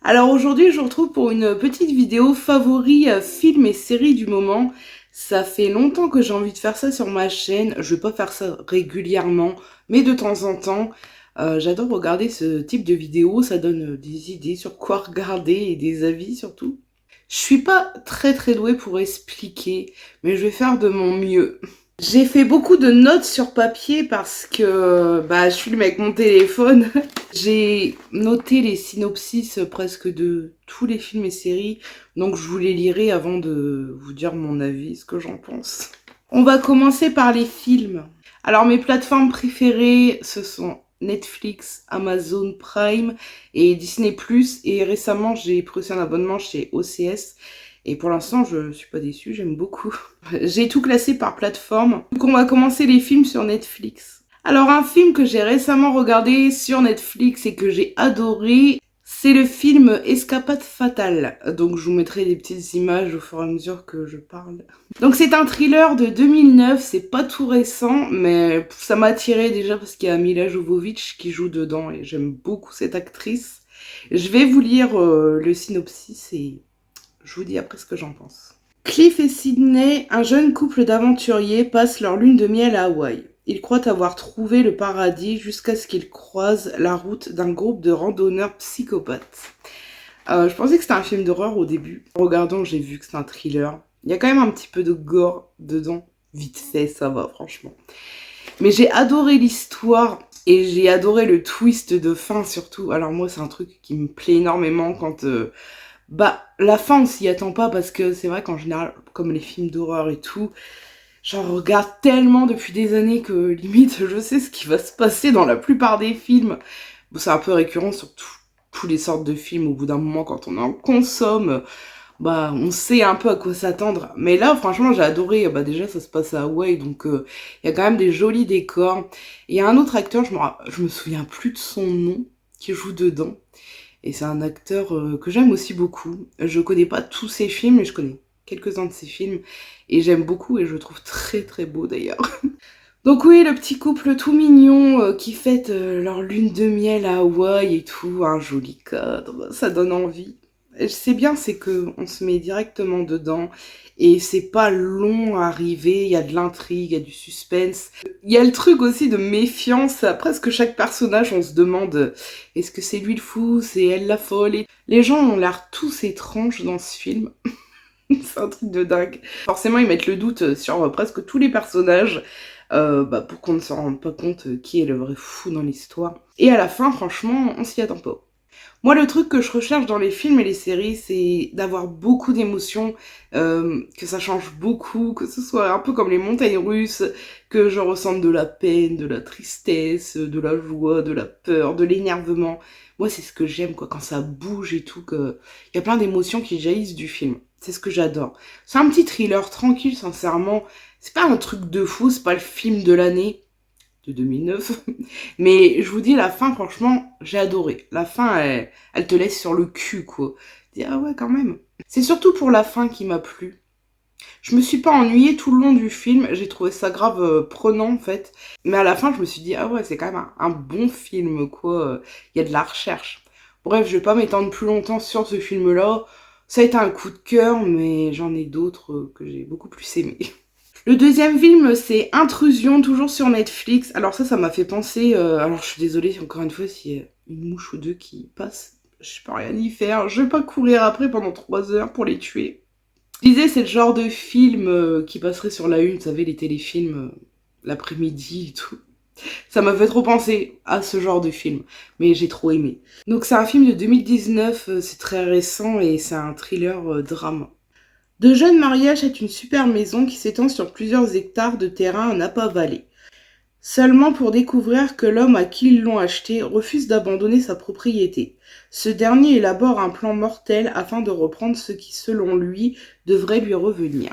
Alors aujourd'hui, je vous retrouve pour une petite vidéo favoris films et séries du moment. Ça fait longtemps que j'ai envie de faire ça sur ma chaîne. Je vais pas faire ça régulièrement, mais de temps en temps. J'adore regarder ce type de vidéos. Ça donne des idées sur quoi regarder et des avis surtout. Je suis pas très douée pour expliquer, mais je vais faire de mon mieux. J'ai fait beaucoup de notes sur papier parce que je filme avec mon téléphone. J'ai noté les synopsis presque de tous les films et séries, donc je vous les lirai avant de vous dire mon avis, ce que j'en pense. On va commencer par les films. Alors mes plateformes préférées, ce sont Netflix, Amazon Prime et Disney+. Et récemment, j'ai pris aussi un abonnement chez OCS. Et pour l'instant, je suis pas déçue, j'aime beaucoup. J'ai tout classé par plateforme. Donc on va commencer les films sur Netflix. Alors un film que j'ai récemment regardé sur Netflix et que j'ai adoré, c'est le film Escapade fatale. Donc je vous mettrai des petites images au fur et à mesure que je parle. Donc c'est un thriller de 2009, c'est pas tout récent, mais ça m'a attiré déjà parce qu'il y a Mila Jovovich qui joue dedans et j'aime beaucoup cette actrice. Je vais vous lire le synopsis et je vous dis après ce que j'en pense. Cliff et Sydney, un jeune couple d'aventuriers, passent leur lune de miel à Hawaï. Ils croient avoir trouvé le paradis jusqu'à ce qu'ils croisent la route d'un groupe de randonneurs psychopathes. Je pensais que c'était un film d'horreur au début. En regardant, j'ai vu que c'était un thriller. Il y a quand même un petit peu de gore dedans. Vite fait, ça va, franchement. Mais j'ai adoré l'histoire et j'ai adoré le twist de fin surtout. Alors moi, c'est un truc qui me plaît énormément quand... la fin, on s'y attend pas parce que c'est vrai qu'en général, comme les films d'horreur et tout, j'en regarde tellement depuis des années que limite, je sais ce qui va se passer dans la plupart des films. Bon, c'est un peu récurrent sur tous les sortes de films. Au bout d'un moment, quand on en consomme, on sait un peu à quoi s'attendre. Mais là, franchement, j'ai adoré. Déjà, ça se passe à Hawaï, donc il y a quand même des jolis décors. Et il y a un autre acteur, je me souviens plus de son nom, qui joue dedans. Et c'est un acteur que j'aime aussi beaucoup. Je connais pas tous ses films, mais je connais quelques-uns de ses films. Et j'aime beaucoup et je le trouve très beau d'ailleurs. Donc oui, le petit couple tout mignon qui fête leur lune de miel à Hawaï et tout, un joli cadre, ça donne envie. Et c'est bien, c'est que on se met directement dedans et c'est pas long à arriver, il y a de l'intrigue, il y a du suspense. Il y a le truc aussi de méfiance, à presque chaque personnage on se demande est-ce que c'est lui le fou, c'est elle la folle. Et les gens ont l'air tous étranges dans ce film. C'est un truc de dingue. Forcément, ils mettent le doute sur presque tous les personnages pour qu'on ne se rende pas compte qui est le vrai fou dans l'histoire. Et à la fin, franchement, on s'y attend pas. Moi, le truc que je recherche dans les films et les séries, c'est d'avoir beaucoup d'émotions, que ça change beaucoup, que ce soit un peu comme les montagnes russes, que je ressente de la peine, de la tristesse, de la joie, de la peur, de l'énervement. Moi, c'est ce que j'aime, quoi, quand ça bouge et tout, que il y a plein d'émotions qui jaillissent du film. C'est ce que j'adore. C'est un petit thriller tranquille, sincèrement. C'est pas un truc de fou, c'est pas le film de l'année de 2009. Mais je vous dis, la fin, franchement, j'ai adoré. La fin, elle te laisse sur le cul, quoi. Tu dis, ah ouais, quand même. C'est surtout pour la fin qui m'a plu. Je me suis pas ennuyée tout le long du film. J'ai trouvé ça grave prenant, en fait. Mais à la fin, je me suis dit, ah ouais, c'est quand même un bon film, quoi. Il y a de la recherche. Bref, je vais pas m'étendre plus longtemps sur ce film-là. Ça a été un coup de cœur, mais j'en ai d'autres que j'ai beaucoup plus aimés. Le deuxième film, c'est Intrusion, toujours sur Netflix. Alors ça m'a fait penser... alors je suis désolée, encore une fois, s'il y a une mouche ou deux qui passe, je peux rien y faire. Je vais pas courir après pendant 3 heures pour les tuer. Je disais, c'est le genre de film qui passerait sur la une, vous savez, les téléfilms l'après-midi et tout. Ça m'a fait trop penser à ce genre de film, mais j'ai trop aimé. Donc c'est un film de 2019, c'est très récent et c'est un thriller drame. De jeunes mariés achètent une super maison qui s'étend sur plusieurs hectares de terrain à Napa Valley. Seulement pour découvrir que l'homme à qui ils l'ont acheté refuse d'abandonner sa propriété. Ce dernier élabore un plan mortel afin de reprendre ce qui, selon lui, devrait lui revenir.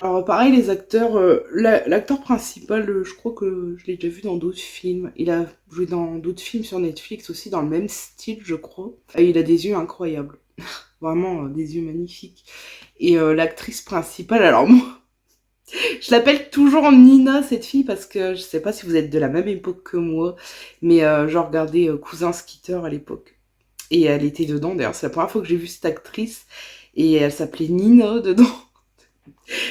Alors pareil, les acteurs, l'acteur principal, je crois que je l'ai déjà vu dans d'autres films. Il a joué dans d'autres films sur Netflix aussi, dans le même style, je crois. Et il a des yeux incroyables. Vraiment, des yeux magnifiques. Et l'actrice principale, alors moi, je l'appelle toujours Nina, cette fille, parce que je sais pas si vous êtes de la même époque que moi, mais je regardais Cousin Skitter à l'époque. Et elle était dedans, d'ailleurs c'est la première fois que j'ai vu cette actrice. Et elle s'appelait Nina dedans.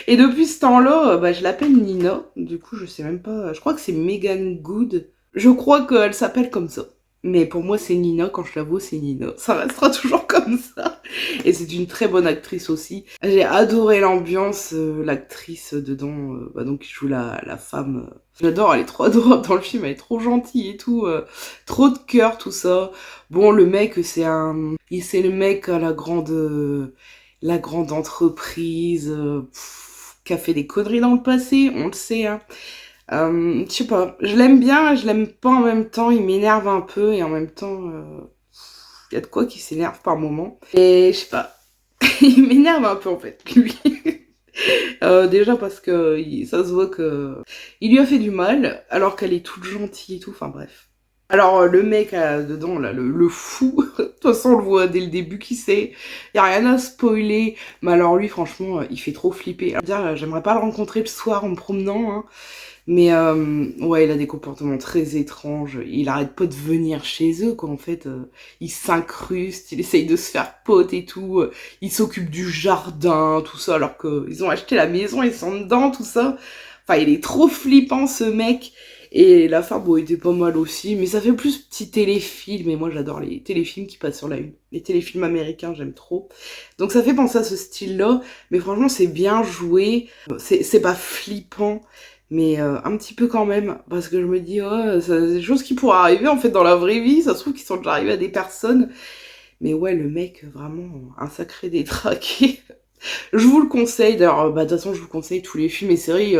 Et depuis ce temps-là, bah, je l'appelle Nina. Du coup, je sais même pas. Je crois que c'est Megan Good. Je crois qu'elle s'appelle comme ça. Mais pour moi, c'est Nina. Quand je la vois, c'est Nina. Ça restera toujours comme ça. Et c'est une très bonne actrice aussi. J'ai adoré l'ambiance. L'actrice dedans, bah, donc, qui joue la femme. J'adore, elle est trop adorable dans le film. Elle est trop gentille et tout. Trop de cœur, tout ça. Bon, le mec, c'est le mec à la grande entreprise qui a fait des conneries dans le passé, on le sait. Hein. Je sais pas, je l'aime bien, je l'aime pas en même temps, il m'énerve un peu et en même temps, il y a de quoi qui s'énerve par moment. Et je sais pas, il m'énerve un peu en fait, lui. Déjà parce que ça se voit que il lui a fait du mal alors qu'elle est toute gentille et tout, enfin bref. Alors le mec dedans, là, le fou, de toute façon on le voit dès le début qui c'est, y a rien à spoiler, mais alors lui franchement il fait trop flipper. Alors, dire, j'aimerais pas le rencontrer le soir en me promenant, hein, mais ouais il a des comportements très étranges, il arrête pas de venir chez eux quoi en fait, il s'incruste, il essaye de se faire pote et tout, il s'occupe du jardin, tout ça alors qu'ils ont acheté la maison, ils sont dedans, tout ça. Enfin il est trop flippant ce mec. Et la fin, bon, était pas mal aussi, mais ça fait plus petit téléfilm, et moi j'adore les téléfilms qui passent sur la une. Les téléfilms américains, j'aime trop. Donc ça fait penser à ce style-là, mais franchement c'est bien joué, c'est pas flippant, mais un petit peu quand même, parce que je me dis, oh, c'est des choses qui pourraient arriver en fait dans la vraie vie, ça se trouve qu'ils sont déjà arrivés à des personnes, mais ouais, le mec, vraiment, un sacré détraqué. Je vous le conseille, d'ailleurs, bah de toute façon je vous conseille tous les films et séries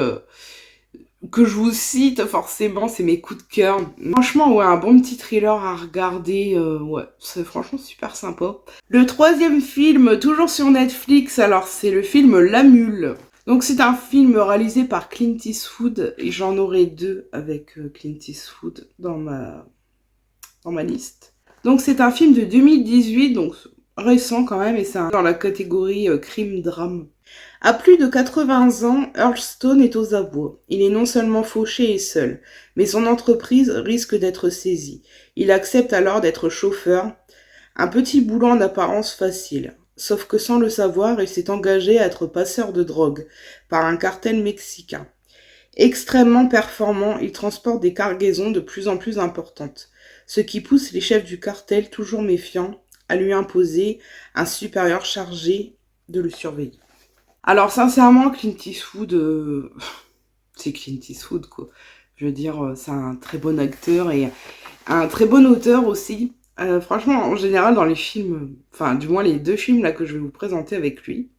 que je vous cite forcément, c'est mes coups de cœur. Franchement, ouais, un bon petit thriller à regarder, ouais, c'est franchement super sympa. Le troisième film, toujours sur Netflix, alors c'est le film La Mule. Donc c'est un film réalisé par Clint Eastwood, et j'en aurai deux avec Clint Eastwood dans ma liste. Donc c'est un film de 2018, donc récent quand même, et c'est dans la catégorie crime-drame. À plus de 80 ans, Earl Stone est aux abois. Il est non seulement fauché et seul, mais son entreprise risque d'être saisie. Il accepte alors d'être chauffeur, un petit boulot en apparence facile. Sauf que sans le savoir, il s'est engagé à être passeur de drogue par un cartel mexicain. Extrêmement performant, il transporte des cargaisons de plus en plus importantes, ce qui pousse les chefs du cartel, toujours méfiants, à lui imposer un supérieur chargé de le surveiller. Alors sincèrement, Clint Eastwood, c'est Clint Eastwood quoi. Je veux dire, c'est un très bon acteur et un très bon auteur aussi. Franchement, en général, dans les films, enfin du moins les deux films là que je vais vous présenter avec lui,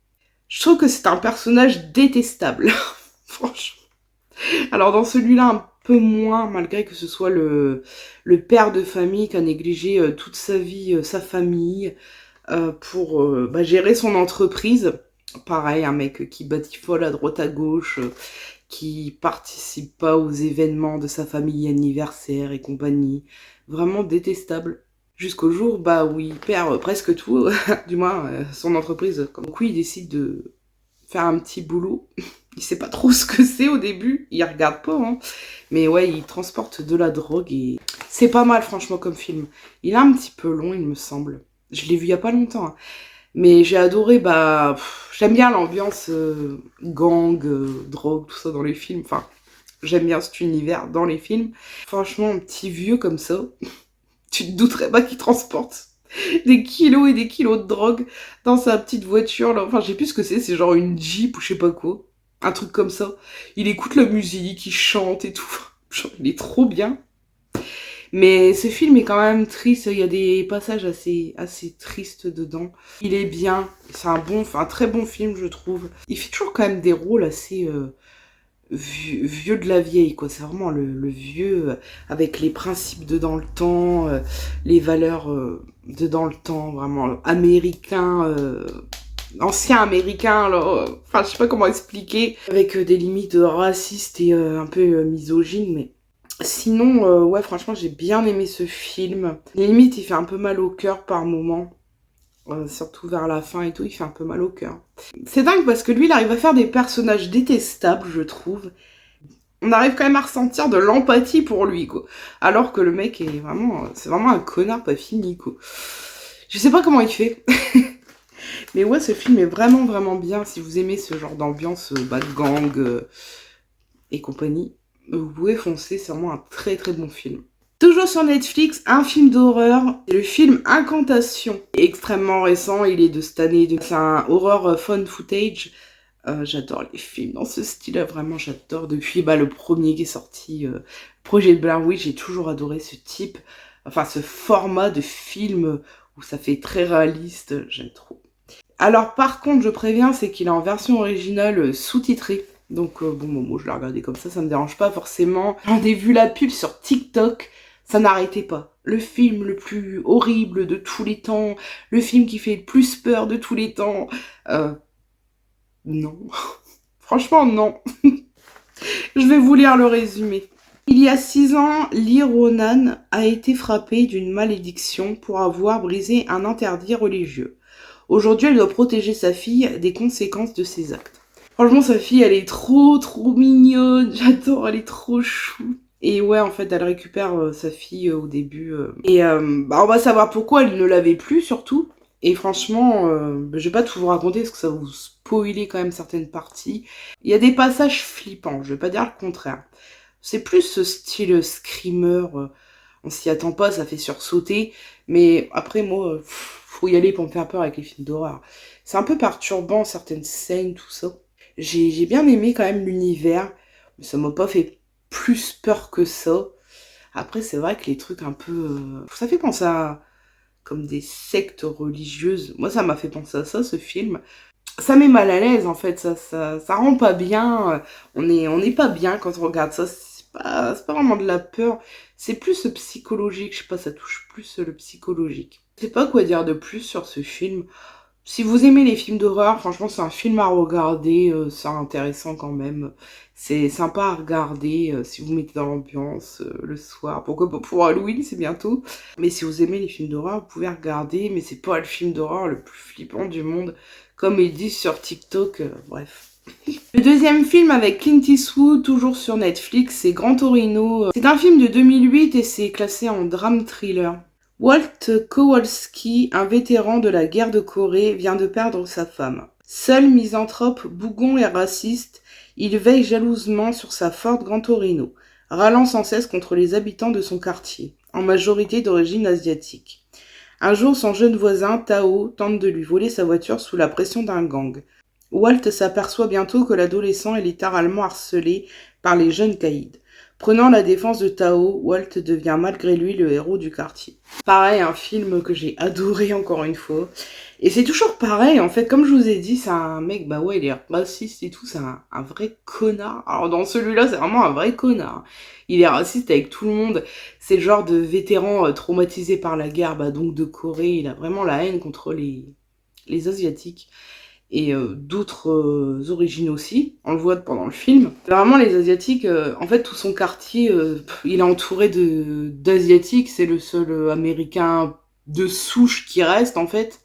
je trouve que c'est un personnage détestable. Franchement. Alors dans celui-là, un peu moins, malgré que ce soit le père de famille qui a négligé toute sa vie, sa famille, pour bah, gérer son entreprise. Pareil, un mec qui batifole à droite à gauche, qui participe pas aux événements de sa famille, anniversaire et compagnie. Vraiment détestable. Jusqu'au jour bah, où il perd presque tout, du moins son entreprise. Comme quoi il décide de faire un petit boulot. Il sait pas trop ce que c'est au début, il regarde pas, hein. Mais ouais, il transporte de la drogue et c'est pas mal franchement comme film. Il est un petit peu long, il me semble. Je l'ai vu il y a pas longtemps, hein. Mais j'ai adoré, bah, j'aime bien l'ambiance gang, drogue, tout ça dans les films. Enfin, j'aime bien cet univers dans les films. Franchement, un petit vieux comme ça, tu te douterais pas qu'il transporte des kilos et des kilos de drogue dans sa petite voiture, là. Enfin, je sais plus ce que c'est genre une Jeep ou je sais pas quoi. Un truc comme ça. Il écoute la musique, il chante et tout. Genre, il est trop bien. Mais ce film est quand même triste, il y a des passages assez tristes dedans. Il est bien, c'est un très bon film je trouve. Il fait toujours quand même des rôles assez vieux de la vieille quoi. C'est vraiment le vieux avec les principes de dans le temps, les valeurs de dans le temps, vraiment américain, ancien américain là. Enfin je sais pas comment expliquer, avec des limites racistes et un peu misogynes mais... Sinon, ouais, franchement, j'ai bien aimé ce film. Limite, il fait un peu mal au cœur par moment. Surtout vers la fin et tout, il fait un peu mal au cœur. C'est dingue parce que lui, il arrive à faire des personnages détestables, je trouve. On arrive quand même à ressentir de l'empathie pour lui, quoi. Alors que le mec c'est vraiment un connard pas fini, quoi. Je sais pas comment il fait. Mais ouais, ce film est vraiment, vraiment bien. Si vous aimez ce genre d'ambiance, de gang et compagnie, vous pouvez foncer. C'est vraiment un très, très bon film. Toujours sur Netflix, un film d'horreur. C'est le film Incantation. Il est extrêmement récent, il est de cette année. C'est un horror fun footage. J'adore les films dans ce style-là, vraiment j'adore. Depuis le premier qui est sorti, Projet de Blair Witch, j'ai toujours adoré ce type, enfin ce format de film où ça fait très réaliste, j'aime trop. Alors par contre, je préviens, c'est qu'il est en version originale sous-titrée. Donc bon, moi je l'ai regardé comme ça me dérange pas forcément. J'en ai vu la pub sur TikTok, ça n'arrêtait pas. Le film le plus horrible de tous les temps, le film qui fait le plus peur de tous les temps. Non. Franchement, non. Je vais vous lire le résumé. Il y a 6 ans, Lee Ronan a été frappée d'une malédiction pour avoir brisé un interdit religieux. Aujourd'hui, elle doit protéger sa fille des conséquences de ses actes. Franchement, sa fille, elle est trop mignonne. J'adore, elle est trop chou. Et ouais, en fait, elle récupère sa fille au début. Et on va savoir pourquoi elle ne l'avait plus, surtout. Et franchement, je vais pas tout vous raconter parce que ça va vous spoiler quand même certaines parties. Il y a des passages flippants, je vais pas dire le contraire. C'est plus ce style screamer, on s'y attend pas, ça fait sursauter. Mais après, moi, faut y aller pour me faire peur avec les films d'horreur. C'est un peu perturbant, certaines scènes, tout ça. J'ai bien aimé quand même l'univers, mais ça m'a pas fait plus peur que ça. Après, c'est vrai que les trucs un peu... ça fait penser à comme des sectes religieuses. Moi, ça m'a fait penser à ça, ce film. Ça met mal à l'aise, en fait. Ça rend pas bien. On n'est pas bien quand on regarde ça. C'est pas vraiment de la peur. C'est plus psychologique. Je sais pas, ça touche plus le psychologique. Je sais pas quoi dire de plus sur ce film. Si vous aimez les films d'horreur, franchement, c'est un film à regarder. C'est intéressant quand même. C'est sympa à regarder si vous mettez dans l'ambiance le soir. Pourquoi pas pour Halloween, c'est bientôt. Mais si vous aimez les films d'horreur, vous pouvez regarder. Mais c'est pas le film d'horreur le plus flippant du monde. Comme ils disent sur TikTok, bref. Le deuxième film avec Clint Eastwood, toujours sur Netflix, c'est Gran Torino. C'est un film de 2008 et c'est classé en drame thriller. Walt Kowalski, un vétéran de la guerre de Corée, vient de perdre sa femme. Seul misanthrope, bougon et raciste, il veille jalousement sur sa Ford Gran Torino, râlant sans cesse contre les habitants de son quartier, en majorité d'origine asiatique. Un jour, son jeune voisin, Tao, tente de lui voler sa voiture sous la pression d'un gang. Walt s'aperçoit bientôt que l'adolescent est littéralement harcelé par les jeunes caïds. Prenant la défense de Tao, Walt devient malgré lui le héros du quartier. Pareil, un film que j'ai adoré encore une fois. Et c'est toujours pareil, en fait, comme je vous ai dit, c'est un mec, il est raciste et tout, c'est un vrai connard. Alors dans celui-là, c'est vraiment un vrai connard. Il est raciste avec tout le monde. C'est le genre de vétéran traumatisé par la guerre, donc de Corée. Il a vraiment la haine contre les Asiatiques. Et d'autres origines aussi, on le voit pendant le film. Vraiment les Asiatiques, en fait tout son quartier, il est entouré d'Asiatiques, c'est le seul Américain de souche qui reste en fait,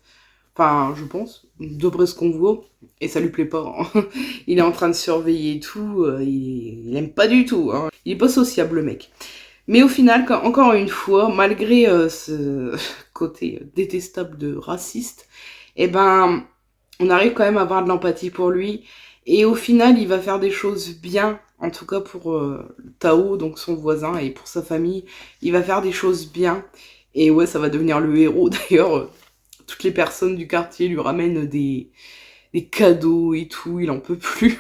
enfin je pense, d'après ce qu'on voit, et ça lui plaît pas, hein. Il est en train de surveiller et tout, il aime pas du tout, hein. Il est pas sociable le mec. Mais au final, encore une fois, malgré ce côté détestable de raciste, eh ben on arrive quand même à avoir de l'empathie pour lui. Et au final, il va faire des choses bien, en tout cas pour Tao, donc son voisin, et pour sa famille. Il va faire des choses bien. Et ouais, ça va devenir le héros. D'ailleurs, toutes les personnes du quartier lui ramènent des cadeaux et tout. Il en peut plus.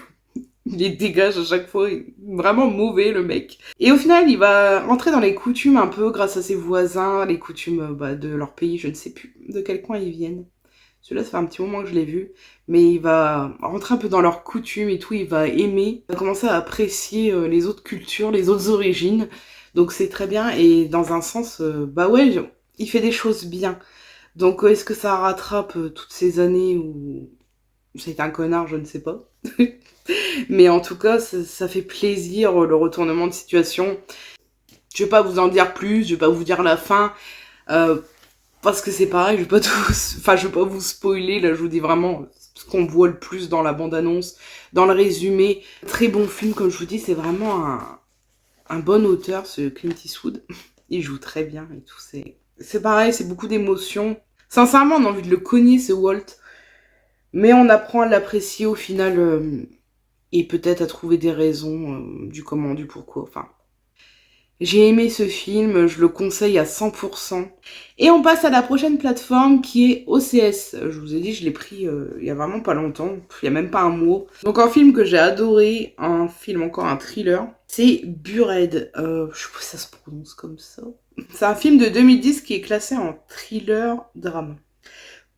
Il les dégage à chaque fois. Vraiment mauvais, le mec. Et au final, il va rentrer dans les coutumes un peu grâce à ses voisins, les coutumes de leur pays. Je ne sais plus de quel coin ils viennent. Celui-là, ça fait un petit moment que je l'ai vu, mais il va rentrer un peu dans leurs coutumes et tout, il va aimer, il va commencer à apprécier les autres cultures, les autres origines, donc c'est très bien, et dans un sens, il fait des choses bien. Donc est-ce que ça rattrape toutes ces années où c'est un connard, je ne sais pas. Mais en tout cas, ça fait plaisir, le retournement de situation. Je vais pas vous en dire plus, je vais pas vous dire la fin, parce que c'est pareil, je vais pas vous spoiler, là je vous dis vraiment ce qu'on voit le plus dans la bande-annonce, dans le résumé. Très bon film, comme je vous dis, c'est vraiment un bon auteur, ce Clint Eastwood. Il joue très bien et tout, c'est pareil, c'est beaucoup d'émotions. Sincèrement, on a envie de le cogner, ce Walt. Mais on apprend à l'apprécier au final et peut-être à trouver des raisons du comment, du pourquoi. Enfin, j'ai aimé ce film, je le conseille à 100%. Et on passe à la prochaine plateforme qui est OCS. Je vous ai dit, je l'ai pris il y a vraiment pas longtemps, il y a même pas un mois. Donc un film que j'ai adoré, un film encore un thriller, c'est Buried. Je sais pas si ça se prononce comme ça. C'est un film de 2010 qui est classé en thriller-drame.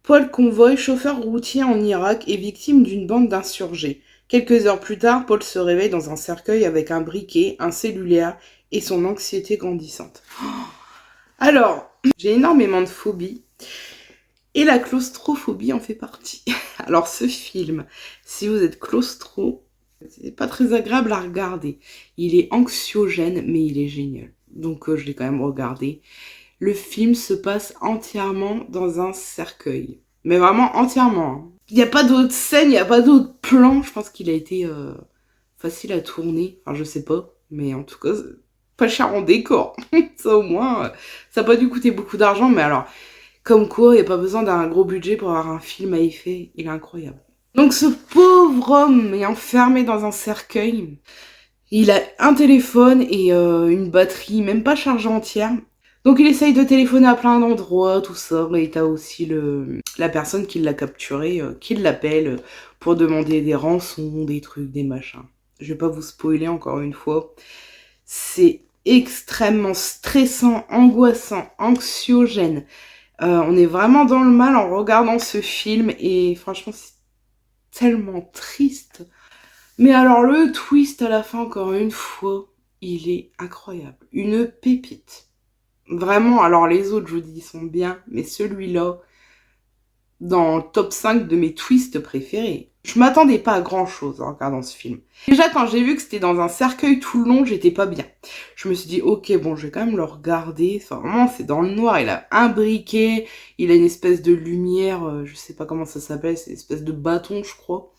Paul Convoy, chauffeur routier en Irak, est victime d'une bande d'insurgés. Quelques heures plus tard, Paul se réveille dans un cercueil avec un briquet, un cellulaire et son anxiété grandissante. Alors, j'ai énormément de phobies et la claustrophobie en fait partie. Alors ce film, si vous êtes claustro, c'est pas très agréable à regarder. Il est anxiogène mais il est génial. Donc je l'ai quand même regardé. Le film se passe entièrement dans un cercueil. Mais vraiment entièrement. Hein. Il n'y a pas d'autres scènes, il n'y a pas d'autres plans. Je pense qu'il a été facile à tourner. Enfin, je sais pas. Mais en tout cas, pas cher en décor. Ça au moins, ça n'a pas dû coûter beaucoup d'argent. Mais alors, comme quoi, il n'y a pas besoin d'un gros budget pour avoir un film à effet. Il est incroyable. Donc ce pauvre homme est enfermé dans un cercueil. Il a un téléphone et une batterie même pas chargée entière. Donc il essaye de téléphoner à plein d'endroits, tout ça, et t'as aussi la personne qui l'a capturé, qui l'appelle pour demander des rançons, des trucs, des machins. Je vais pas vous spoiler encore une fois. C'est extrêmement stressant, angoissant, anxiogène. On est vraiment dans le mal en regardant ce film et franchement c'est tellement triste. Mais alors le twist à la fin, encore une fois, il est incroyable. Une pépite. Vraiment, alors les autres, je vous dis, ils sont bien, mais celui-là, dans le top 5 de mes twists préférés. Je m'attendais pas à grand chose en regardant ce film. Déjà, quand j'ai vu que c'était dans un cercueil tout le long, j'étais pas bien. Je me suis dit, ok, bon, je vais quand même le regarder. Enfin, vraiment, c'est dans le noir, il a un briquet, il a une espèce de lumière, je sais pas comment ça s'appelle, c'est une espèce de bâton, je crois.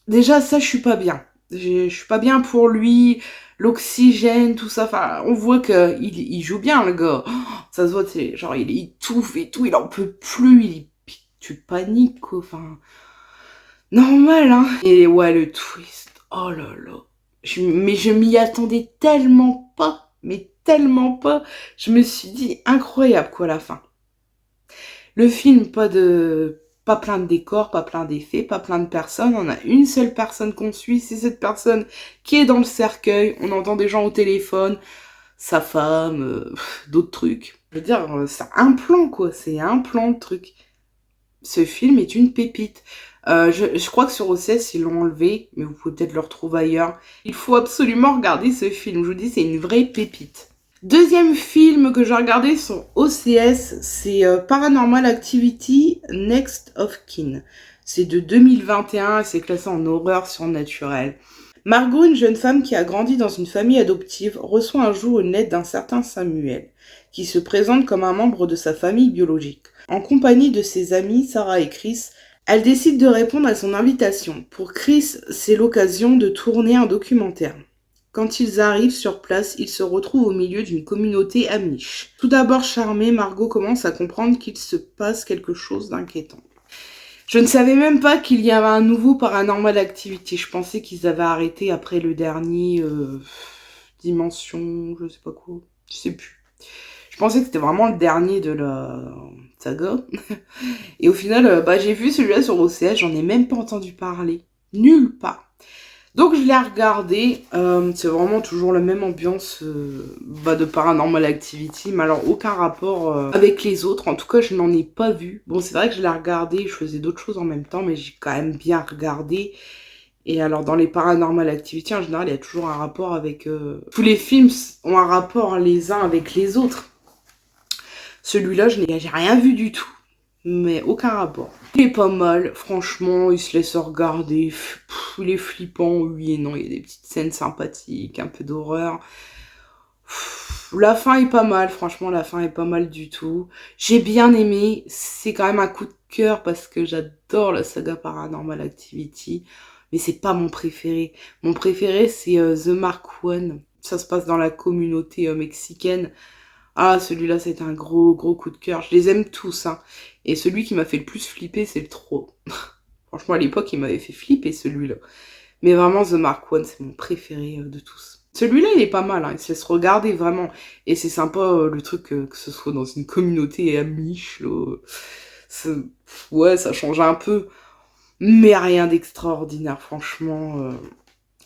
Déjà, ça, je suis pas bien. Je suis pas bien pour lui, l'oxygène, tout ça. Enfin, on voit que il joue bien, le gars. Oh, ça se voit, c'est genre, il étouffe et tout, il en peut plus, tu paniques, quoi. Enfin, normal, hein. Et ouais, le twist, oh là là. Mais je m'y attendais tellement pas, mais tellement pas. Je me suis dit, incroyable, quoi, la fin. Le film, pas plein de décors, pas plein d'effets, pas plein de personnes. On a une seule personne qu'on suit, c'est cette personne qui est dans le cercueil. On entend des gens au téléphone, sa femme, d'autres trucs. Je veux dire, c'est un plan, quoi. C'est un plan de truc. Ce film est une pépite. Je crois que sur OCS, ils l'ont enlevé, mais vous pouvez peut-être le retrouver ailleurs. Il faut absolument regarder ce film. Je vous dis, c'est une vraie pépite. Deuxième film que j'ai regardé sur OCS, c'est Paranormal Activity Next of Kin. C'est de 2021 et c'est classé en horreur surnaturelle. Margot, une jeune femme qui a grandi dans une famille adoptive, reçoit un jour une lettre d'un certain Samuel, qui se présente comme un membre de sa famille biologique. En compagnie de ses amis Sarah et Chris, elle décide de répondre à son invitation. Pour Chris, c'est l'occasion de tourner un documentaire. Quand ils arrivent sur place, ils se retrouvent au milieu d'une communauté amish. Tout d'abord charmée, Margot commence à comprendre qu'il se passe quelque chose d'inquiétant. Je ne savais même pas qu'il y avait un nouveau Paranormal Activity. Je pensais qu'ils avaient arrêté après le dernier Dimension, je sais pas quoi, je sais plus. Je pensais que c'était vraiment le dernier de la saga. Et au final, j'ai vu celui-là sur OCS, j'en ai même pas entendu parler. Nulle part. Donc je l'ai regardé, c'est vraiment toujours la même ambiance de Paranormal Activity, mais alors aucun rapport avec les autres, en tout cas je n'en ai pas vu. Bon c'est vrai que je l'ai regardé, je faisais d'autres choses en même temps, mais j'ai quand même bien regardé. Et alors dans les Paranormal Activity en général il y a toujours un rapport avec... Tous les films ont un rapport les uns avec les autres. Celui-là j'ai rien vu du tout. Mais aucun rapport. Il est pas mal, franchement, il se laisse regarder. Il est flippant, oui et non, il y a des petites scènes sympathiques, un peu d'horreur. La fin est pas mal, franchement, la fin est pas mal du tout. J'ai bien aimé, c'est quand même un coup de cœur parce que j'adore la saga Paranormal Activity, mais c'est pas mon préféré. Mon préféré, c'est The Mark One. Ça se passe dans la communauté mexicaine. Ah, celui-là, c'était un gros coup de cœur. Je les aime tous, hein. Et celui qui m'a fait le plus flipper, c'est le 3. Franchement, à l'époque, il m'avait fait flipper, celui-là. Mais vraiment, The Mark One, c'est mon préféré de tous. Celui-là, il est pas mal, hein. Il se laisse regarder, vraiment. Et c'est sympa, le truc, que ce soit dans une communauté amiche, là. Ouais, ça change un peu. Mais rien d'extraordinaire, franchement.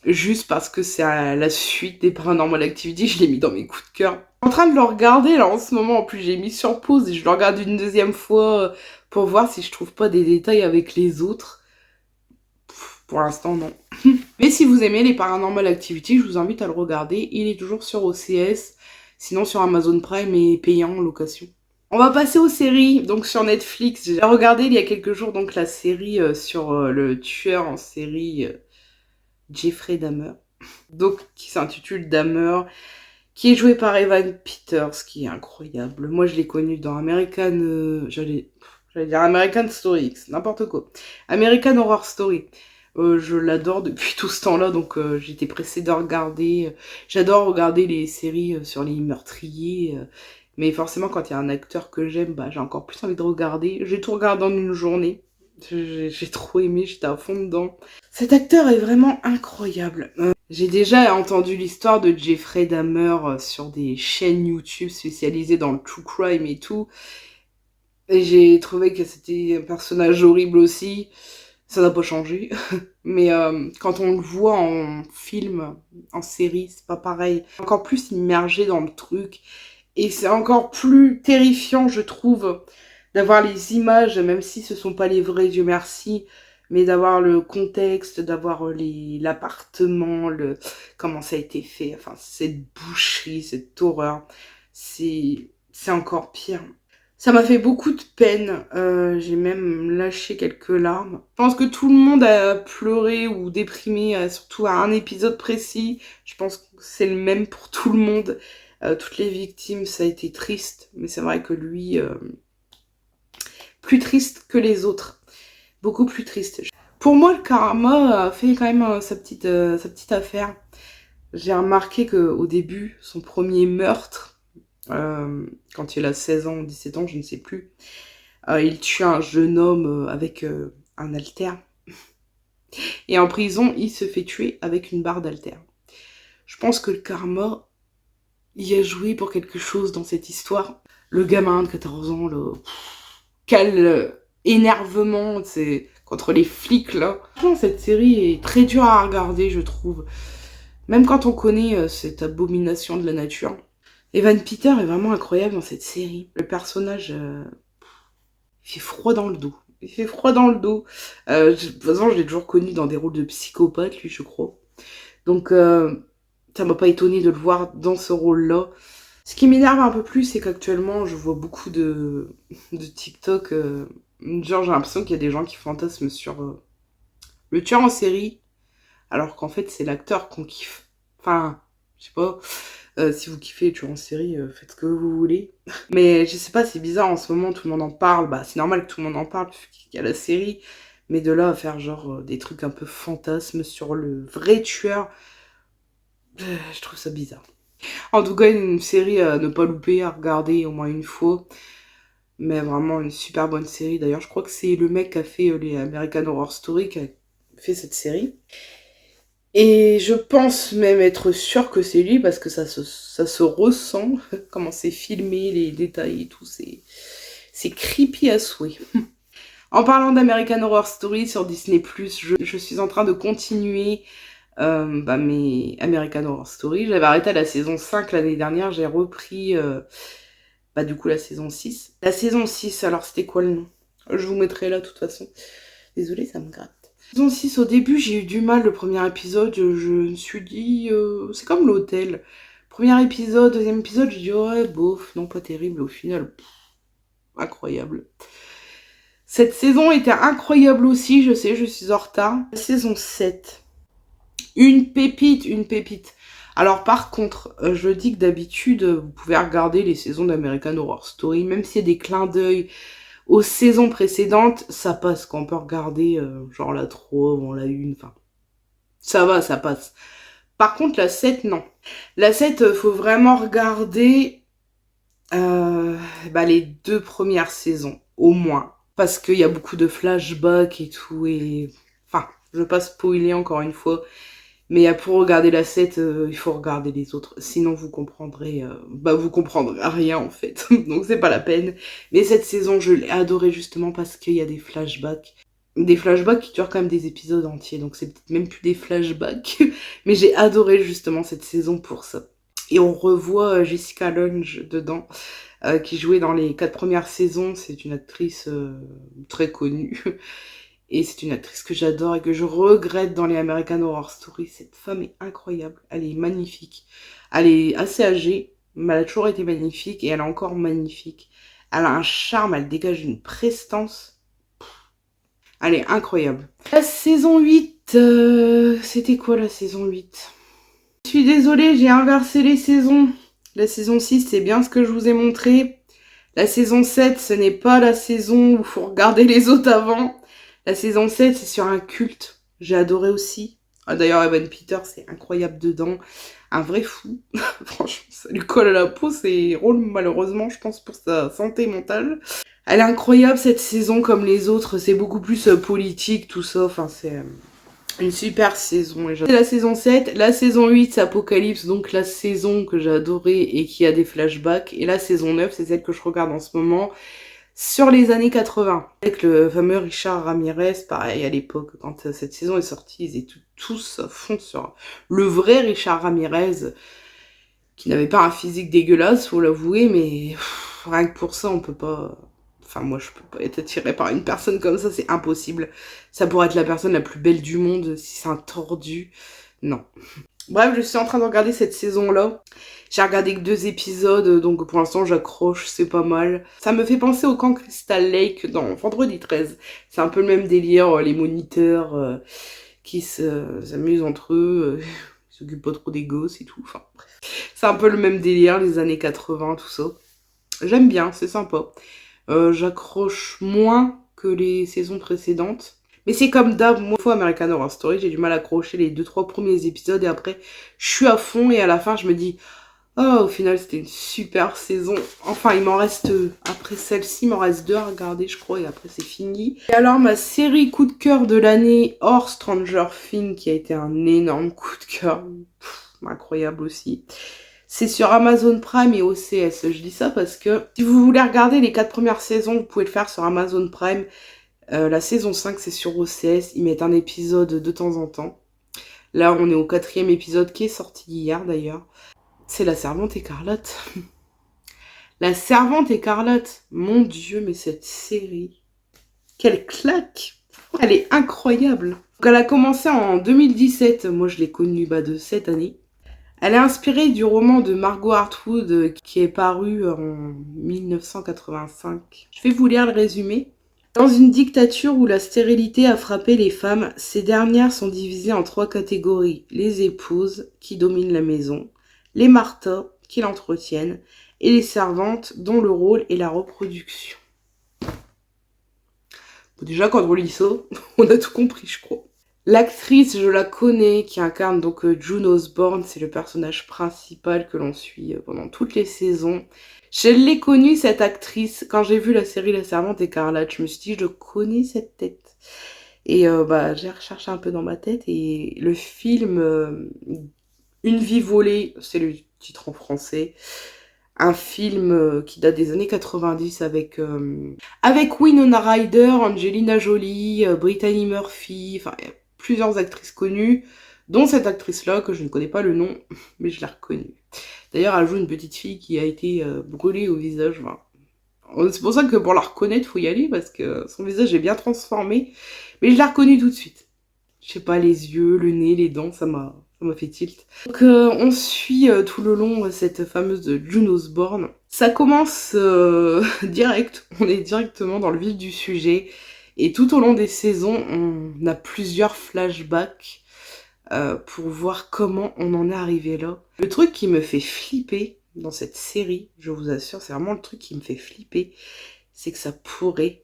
Juste parce que c'est à la suite des Paranormal Activity, je l'ai mis dans mes coups de cœur. Je suis en train de le regarder là en ce moment, en plus j'ai mis sur pause et je le regarde une deuxième fois pour voir si je trouve pas des détails avec les autres. Pour l'instant non. Mais si vous aimez les Paranormal Activity, je vous invite à le regarder. Il est toujours sur OCS, sinon sur Amazon Prime et payant en location. On va passer aux séries, donc sur Netflix. J'ai regardé il y a quelques jours donc la série sur le tueur en série Jeffrey Dahmer. Donc qui s'intitule Dahmer, qui est joué par Evan Peters, qui est incroyable. Moi je l'ai connu dans American... j'allais dire American Story X, n'importe quoi. American Horror Story. Je l'adore depuis tout ce temps-là, donc j'étais pressée de regarder. J'adore regarder les séries sur les meurtriers, mais forcément quand il y a un acteur que j'aime, bah, j'ai encore plus envie de regarder. J'ai tout regardé en une journée. J'ai trop aimé, j'étais à fond dedans. Cet acteur est vraiment incroyable. J'ai déjà entendu l'histoire de Jeffrey Dahmer sur des chaînes YouTube spécialisées dans le true crime et tout. Et j'ai trouvé que c'était un personnage horrible aussi. Ça n'a pas changé. Mais quand on le voit en film, en série, c'est pas pareil. Encore plus immergé dans le truc. Et c'est encore plus terrifiant, je trouve, d'avoir les images, même si ce sont pas les vrais, Dieu merci, mais d'avoir le contexte, d'avoir l'appartement, comment ça a été fait, enfin, cette boucherie, cette horreur. C'est encore pire. Ça m'a fait beaucoup de peine, j'ai même lâché quelques larmes. Je pense que tout le monde a pleuré ou déprimé, surtout à un épisode précis. Je pense que c'est le même pour tout le monde. Toutes les victimes, ça a été triste, mais c'est vrai que lui, plus triste que les autres. Beaucoup plus triste. Pour moi, le karma a fait quand même sa petite affaire. J'ai remarqué qu'au début, son premier meurtre, quand il a 16 ans ou 17 ans, je ne sais plus, il tue un jeune homme avec un haltère. Et en prison, il se fait tuer avec une barre d'haltère. Je pense que le karma y a joué pour quelque chose dans cette histoire. Le gamin de 14 ans, là, quel énervement, c'est contre les flics, là. Cette série est très dure à regarder, je trouve. Même quand on connaît cette abomination de la nature. Evan Peters est vraiment incroyable dans cette série. Le personnage, il fait froid dans le dos. Il fait froid dans le dos. De toute façon, je l'ai toujours connu dans des rôles de psychopathe, lui, je crois. Donc, ça m'a pas étonné de le voir dans ce rôle-là. Ce qui m'énerve un peu plus, c'est qu'actuellement, je vois beaucoup de TikTok. Genre, j'ai l'impression qu'il y a des gens qui fantasment sur le tueur en série, alors qu'en fait, c'est l'acteur qu'on kiffe. Enfin, je sais pas. Si vous kiffez les tueurs en série, faites ce que vous voulez. Mais je sais pas, c'est bizarre en ce moment, tout le monde en parle. Bah, c'est normal que tout le monde en parle, puisqu'il y a la série. Mais de là à faire genre des trucs un peu fantasmes sur le vrai tueur, je trouve ça bizarre. En tout cas, une série à ne pas louper, à regarder au moins une fois. Mais vraiment une super bonne série. D'ailleurs, je crois que c'est le mec qui a fait les American Horror Story qui a fait cette série. Et je pense même être sûre que c'est lui parce que ça se ressent, comment c'est filmé, les détails et tout. C'est creepy à souhait. En parlant d'American Horror Story sur Disney+, je suis en train de continuer mes American Horror Story. J'avais arrêté à la saison 5 l'année dernière, j'ai repris du coup la saison 6. La saison 6, alors c'était quoi le nom? Je vous mettrai là de toute façon. Désolée, ça me gratte. Saison 6, au début j'ai eu du mal le premier épisode, je me suis dit, c'est comme l'hôtel. Premier épisode, deuxième épisode, j'ai dit ouais, bof, non pas terrible, au final, incroyable. Cette saison était incroyable aussi, je sais, je suis en retard. Saison 7. Une pépite, une pépite. Alors par contre, je dis que d'habitude, vous pouvez regarder les saisons d'American Horror Story, même s'il y a des clins d'œil aux saisons précédentes, ça passe quand on peut regarder genre la 3 ou la 1, enfin, ça va, ça passe. Par contre, la 7, non. La 7, faut vraiment regarder Euh, les 2 premières saisons, au moins. Parce qu'il y a beaucoup de flashbacks et tout, et... Enfin, je veux pas spoiler encore une fois, mais pour regarder la 7, il faut regarder les autres. Sinon, vous comprendrez... vous comprendrez rien, en fait. Donc, c'est pas la peine. Mais cette saison, je l'ai adorée justement parce qu'il y a des flashbacks. Des flashbacks qui durent quand même des épisodes entiers, donc c'est peut-être même plus des flashbacks. Mais j'ai adoré justement cette saison pour ça. Et on revoit Jessica Lange dedans, qui jouait dans les 4 premières saisons. C'est une actrice très connue. Et c'est une actrice que j'adore et que je regrette dans les American Horror Story. Cette femme est incroyable. Elle est magnifique. Elle est assez âgée, mais elle a toujours été magnifique et elle est encore magnifique. Elle a un charme, elle dégage une prestance. Elle est incroyable. La saison 8, c'était quoi la saison 8? Je suis désolée, j'ai inversé les saisons. La saison 6, c'est bien ce que je vous ai montré. La saison 7, ce n'est pas la saison où il faut regarder les autres avant. La saison 7, c'est sur un culte. J'ai adoré aussi. Ah, d'ailleurs, Evan Peters, c'est incroyable dedans. Un vrai fou. Franchement, ça lui colle à la peau. C'est drôle, malheureusement, je pense, pour sa santé mentale. Elle est incroyable, cette saison, comme les autres. C'est beaucoup plus politique, tout ça. Enfin, c'est... une super saison. C'est la saison 7. La saison 8, c'est Apocalypse, donc la saison que j'ai adorée et qui a des flashbacks. Et la saison 9, c'est celle que je regarde en ce moment, sur les années 80. Avec le fameux Richard Ramirez, pareil, à l'époque, quand cette saison est sortie, ils étaient tous à fond sur le vrai Richard Ramirez, qui n'avait pas un physique dégueulasse, faut l'avouer, mais rien que pour ça, on peut pas... Enfin, moi, je peux pas être attirée par une personne comme ça, c'est impossible. Ça pourrait être la personne la plus belle du monde, si c'est un tordu. Non. Bref, je suis en train de regarder cette saison-là. J'ai regardé que 2 épisodes, donc pour l'instant, j'accroche, c'est pas mal. Ça me fait penser au camp Crystal Lake dans Vendredi 13. C'est un peu le même délire, les moniteurs qui s'amusent entre eux, ils s'occupent pas trop des gosses et tout. Enfin, bref. C'est un peu le même délire, les années 80, tout ça. J'aime bien, c'est sympa. J'accroche moins que les saisons précédentes. Mais c'est comme d'hab, moi, fois American Horror Story, j'ai du mal à accrocher les 2-3 premiers épisodes et après, je suis à fond et à la fin, je me dis, oh, au final, c'était une super saison. Enfin, il m'en reste, après celle-ci, il m'en reste 2 à regarder, je crois, et après, c'est fini. Et alors, ma série coup de cœur de l'année, hors Stranger Things, qui a été un énorme coup de cœur. Incroyable aussi. C'est sur Amazon Prime et OCS. Je dis ça parce que si vous voulez regarder les 4 premières saisons, vous pouvez le faire sur Amazon Prime. La saison 5, c'est sur OCS. Ils mettent un épisode de temps en temps. Là, on est au 4e épisode qui est sorti hier d'ailleurs. C'est La Servante Écarlate. La Servante Écarlate. Mon Dieu, mais cette série. Quelle claque! Elle est incroyable. Donc, elle a commencé en 2017. Moi, je l'ai connue de cette année. Elle est inspirée du roman de Margot Atwood qui est paru en 1985. Je vais vous lire le résumé. Dans une dictature où la stérilité a frappé les femmes, ces dernières sont divisées en 3 catégories. Les épouses, qui dominent la maison, les martas, qui l'entretiennent, et les servantes, dont le rôle est la reproduction. Bon, déjà, quand on lit ça, on a tout compris, je crois. L'actrice, je la connais, qui incarne donc June Osborne, c'est le personnage principal que l'on suit pendant toutes les saisons. Je l'ai connue, cette actrice, quand j'ai vu la série La Servante Écarlate. Je me suis dit, je connais cette tête. Et j'ai recherché un peu dans ma tête, et le film Une vie volée, c'est le titre en français. Un film qui date des années 90 avec Winona Ryder, Angelina Jolie, Brittany Murphy, enfin plusieurs actrices connues, dont cette actrice-là, que je ne connais pas le nom, mais je l'ai reconnue. D'ailleurs, elle joue une petite fille qui a été brûlée au visage. Enfin, c'est pour ça que pour la reconnaître, faut y aller, parce que son visage est bien transformé. Mais je l'ai reconnue tout de suite. Je sais pas, les yeux, le nez, les dents, ça m'a fait tilt. Donc on suit tout le long cette fameuse June Osborne. Ça commence direct, on est directement dans le vif du sujet. Et tout au long des saisons, on a plusieurs flashbacks pour voir comment on en est arrivé là. Le truc qui me fait flipper dans cette série, je vous assure, c'est vraiment le truc qui me fait flipper, c'est que ça pourrait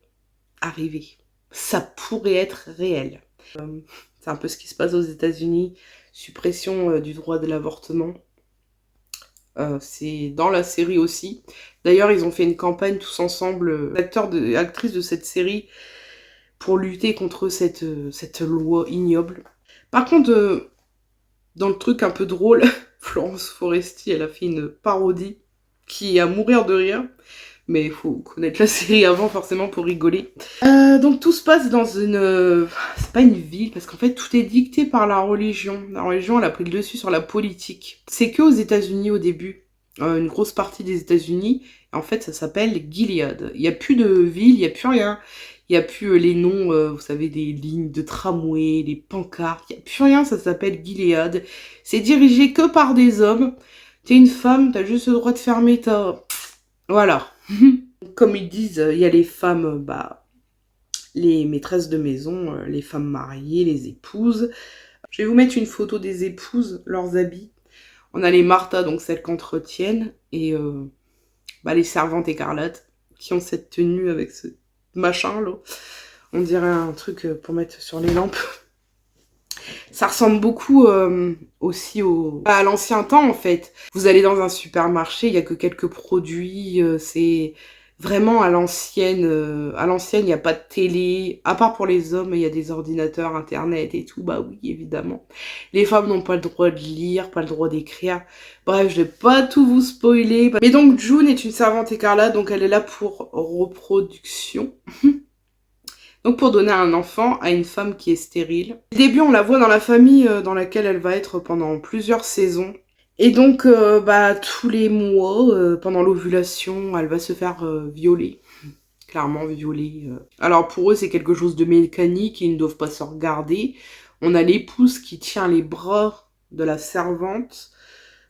arriver. Ça pourrait être réel. C'est un peu ce qui se passe aux États-Unis, suppression du droit de l'avortement. C'est dans la série aussi. D'ailleurs, ils ont fait une campagne tous ensemble, acteurs et actrices de cette série, pour lutter contre cette loi ignoble. Par contre, dans le truc un peu drôle, Florence Foresti, elle a fait une parodie qui est à mourir de rire. Mais il faut connaître la série avant forcément pour rigoler. Donc tout se passe dans une... c'est pas une ville, parce qu'en fait tout est dicté par la religion. La religion, elle a pris le dessus sur la politique. C'est que aux États-Unis au début, une grosse partie des États-Unis, en fait ça s'appelle Gilead. Il n'y a plus de ville, il n'y a plus rien. Il n'y a plus les noms, vous savez, des lignes de tramway, les pancartes, il n'y a plus rien, ça s'appelle Gilead. C'est dirigé que par des hommes. T'es une femme, t'as juste le droit de fermer ta... Voilà. Comme ils disent, il y a les femmes, les maîtresses de maison, les femmes mariées, les épouses. Je vais vous mettre une photo des épouses, leurs habits. On a les Martha, donc celles qu'entretiennent, et les servantes écarlates, qui ont cette tenue avec ce machin là. On dirait un truc pour mettre sur les lampes. Ça ressemble beaucoup aussi à l'ancien temps en fait. Vous allez dans un supermarché, il n'y a que quelques produits, c'est vraiment à l'ancienne. À l'ancienne, il n'y a pas de télé, à part pour les hommes, il y a des ordinateurs, internet et tout, bah oui, évidemment. Les femmes n'ont pas le droit de lire, pas le droit d'écrire. Bref, je vais pas tout vous spoiler. Mais donc June est une servante écarlate, donc elle est là pour reproduction. Donc pour donner un enfant à une femme qui est stérile. Au début, on la voit dans la famille dans laquelle elle va être pendant plusieurs saisons. Et donc, tous les mois, pendant l'ovulation, elle va se faire violer. Clairement violer. Alors pour eux, c'est quelque chose de mécanique, ils ne doivent pas se regarder. On a l'épouse qui tient les bras de la servante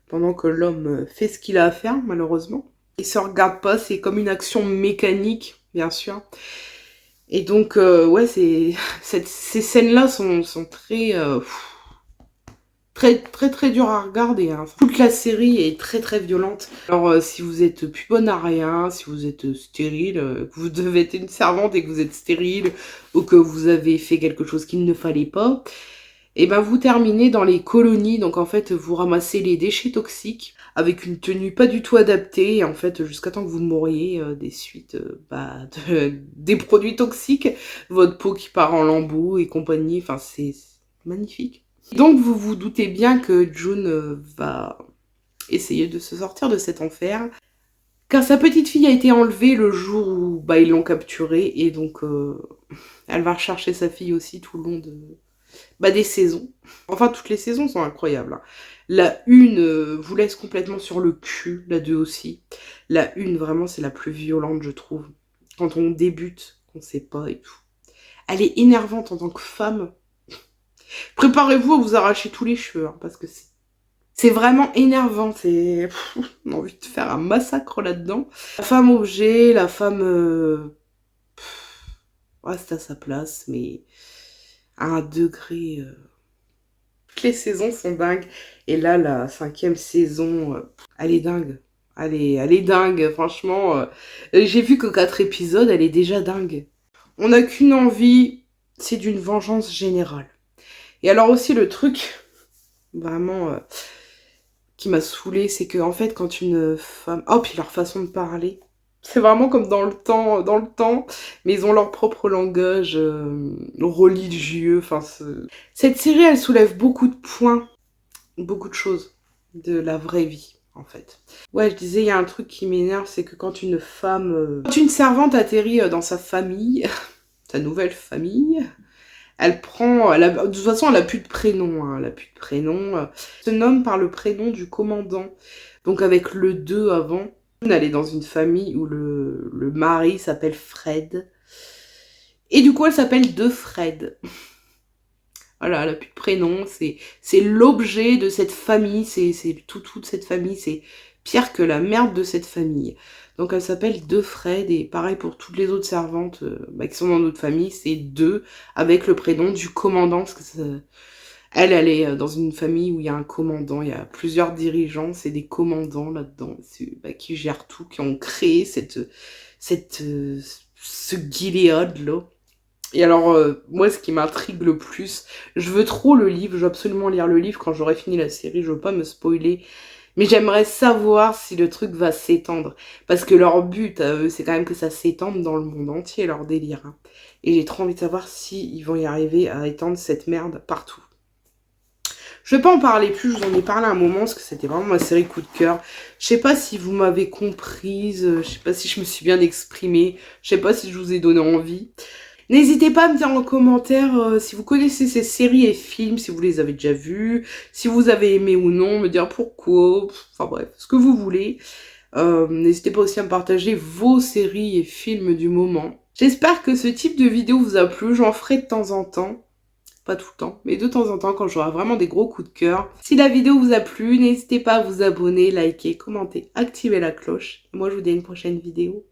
pendant que l'homme fait ce qu'il a à faire, malheureusement. Ils se regardent pas, c'est comme une action mécanique, bien sûr. Et donc, ces scènes-là sont très dures à regarder. Hein. Toute la série est très violente. Alors, si vous êtes plus bonne à rien, si vous êtes stérile, que vous devez être une servante et que vous êtes stérile, ou que vous avez fait quelque chose qu'il ne fallait pas, et ben vous terminez dans les colonies. Donc en fait, vous ramassez les déchets toxiques avec une tenue pas du tout adaptée, et en fait jusqu'à temps que vous mouriez des suites des produits toxiques, votre peau qui part en lambeaux et compagnie, enfin c'est magnifique. Donc vous vous doutez bien que June va essayer de se sortir de cet enfer, car sa petite fille a été enlevée le jour où ils l'ont capturée, et donc elle va rechercher sa fille aussi tout le long des saisons. Enfin, toutes les saisons sont incroyables. Hein. La 1 vous laisse complètement sur le cul, la 2 aussi. La 1, vraiment, c'est la plus violente, je trouve. Quand on débute, on sait pas et tout. Elle est énervante en tant que femme. Préparez-vous à vous arracher tous les cheveux, hein, parce que c'est vraiment énervant. On a envie de faire un massacre là-dedans. La femme objet, la femme... reste à sa place, mais à un degré... Toutes les saisons sont dingues. Et là, la 5e saison, elle est dingue. Elle est dingue, franchement. J'ai vu que 4 épisodes, elle est déjà dingue. On n'a qu'une envie, c'est d'une vengeance générale. Et alors aussi, le truc, vraiment, qui m'a saoulée, c'est que en fait, quand une femme... Oh, puis leur façon de parler. C'est vraiment comme dans le temps, mais ils ont leur propre langage religieux. Enfin, cette série, elle soulève beaucoup de points, beaucoup de choses de la vraie vie, en fait. Ouais, je disais, il y a un truc qui m'énerve, c'est que quand une femme... quand une servante atterrit dans sa famille, sa nouvelle famille, elle prend... de toute façon, elle a plus de prénom. Hein, elle a plus de prénom. Elle se nomme par le prénom du commandant. Donc avec le 2 avant... Elle est dans une famille où le mari s'appelle Fred. Et du coup, elle s'appelle De Fred. Voilà, elle n'a plus de prénom. C'est l'objet de cette famille. C'est toute cette famille. C'est pire que la merde de cette famille. Donc, elle s'appelle De Fred. Et pareil pour toutes les autres servantes qui sont dans notre famille. C'est De avec le prénom du commandant. Parce que elle est dans une famille où il y a un commandant, il y a plusieurs dirigeants, c'est des commandants là-dedans, qui gèrent tout, qui ont créé ce Gilead là. Et alors, moi, ce qui m'intrigue le plus, je veux trop le livre, je veux absolument lire le livre quand j'aurai fini la série, je veux pas me spoiler, Mais j'aimerais savoir si le truc va s'étendre. Parce que leur but, à eux, c'est quand même que ça s'étende dans le monde entier, leur délire. Hein. Et j'ai trop envie de savoir si ils vont y arriver à étendre cette merde partout. Je vais pas en parler plus, je vous en ai parlé un moment, parce que c'était vraiment ma série coup de cœur. Je sais pas si vous m'avez comprise, je sais pas si je me suis bien exprimée, je sais pas si je vous ai donné envie. N'hésitez pas à me dire en commentaire si vous connaissez ces séries et films, si vous les avez déjà vus, si vous avez aimé ou non, me dire pourquoi, enfin bref, ce que vous voulez. N'hésitez pas aussi à me partager vos séries et films du moment. J'espère que ce type de vidéo vous a plu, j'en ferai de temps en temps. Pas tout le temps, mais de temps en temps quand j'aurai vraiment des gros coups de cœur. Si la vidéo vous a plu, n'hésitez pas à vous abonner, liker, commenter, activer la cloche. Et moi je vous dis à une prochaine vidéo.